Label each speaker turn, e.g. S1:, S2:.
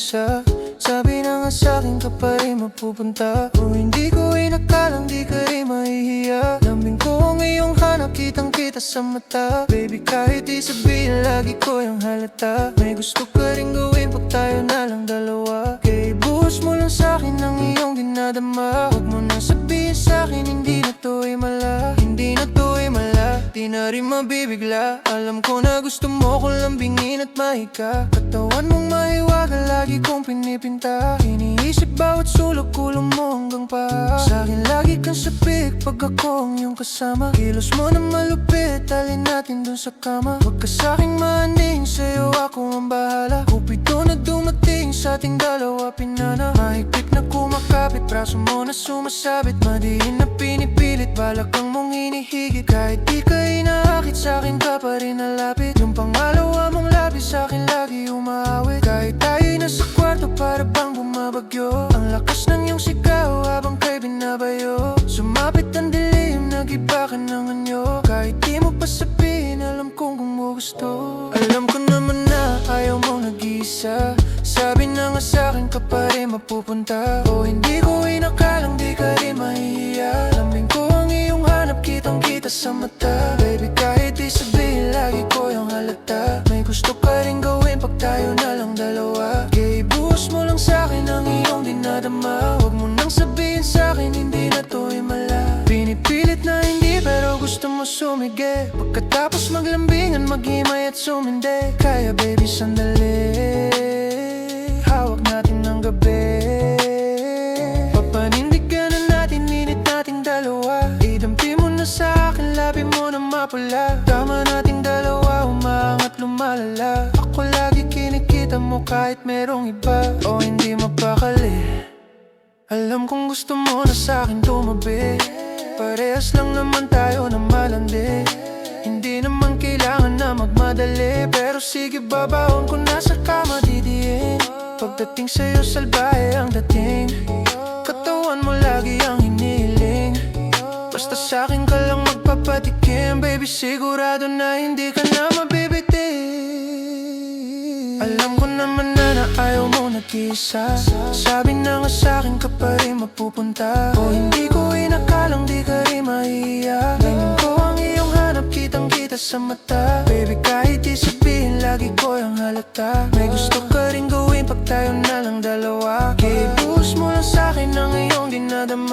S1: nag-iisa. Sabi na nga sa'kin ka pa rin mapupunta. Kung hindi ko inakalang di ka rin mahihiya. Lambing ko ang iyong hanap, kitang kita sa mata. Baby kahit di sabihin lagi ko yung halata. May gusto ka rin gawin pag tayo na lang dalawa. Kaya ibuhos mo lang sa'kin ang iyong dinadama. Huwag mo na sabihin sa'kin hindi na to ay mala. Hindi na to ay mala, di na rin mabibigla. Alam ko na gusto mo ko lambingin at mahika. Katawan mong mahiwaga lagi kong pinipinta. Iniisip bawat sulok kulong mo hanggang pa. Sa'kin lagi kang sapik pag ako ang iyong kasama. Kilos mo na malupit, alin natin dun sa kama. Huwag ka sa'king maaning, sa'yo ako ang bahala. Kupido na dumating sa ating dalawa pinana. Mahigpit na kumakapit, braso mo na sumasabit. Madiin na pinipilit, balakang mong hinihigit. Kahit di ka inaakit, sa'kin ka pa rin nalapit. Yung pangalawa mong labis sa'kin lagi umaawit. Kahit tayo'y nasa kwarto para bang bumabagyo. Ang lakas ng iyong sigaw habang kay binabayo. Sumapit ang dilim, nag-iba ka ng anyo. Kahit di mo pa sabihin, alam kong gumugusto. Alam ko naman na ayaw mong nag-iisa. Sabi na nga sa'kin ka pa rin mapupunta. O hindi ko inakalang di ka rin mahihiya. Lambing ko ang iyong hanap, kitang kita sa mata. Baby kahit di sabihin lagi ko yung halata. May gusto ka rin gawin pag tayo na lang dalawa. Kaya ibuhos mo lang sa'kin ang iyong dinadama. Huwag mo nang sabihin sa'kin hindi na to ay mala. Pinipilit na hindi pero gusto mo sumige. Pagkatapos maglambingan, maghimay at sumindi. Kaya baby sandali, hawak natin ng gabi. Papanindigan na natin, minit nating dalawa. Idampi mo na sa akin, labi mo na mapula. Tama nating dalawa, umaangat lumalala. Ako lagi kinikita mo kahit merong iba. O hindi mapakali, alam kong gusto mo na sa'kin tumabi. Parehas lang naman tayo na malandi. Hindi naman kailangan na magmadali. Pero sige babaon ko na sa kama didiin. Pagdating sa'yo salbahe ang dating. Katawan mo lagi ang hinihiling. Basta sa'kin ka lang magpapatikim. Baby sigurado na hindi ka na mabibitin. Alam ko naman na ayaw mo nag-iisa. Sabi na nga sa'kin ka pa rin mapupunta. O hindi ko inakalang di ka rin mahihiya. Tingin ko ang iyong hanap, kitang kita sa mata. Baby kahit di sabihin lagi ko yung halata. May gusto ka rin gawin pag tayo na lang dalawa. Kaya ibuhos mo lang sa'kin ang iyong dinadama.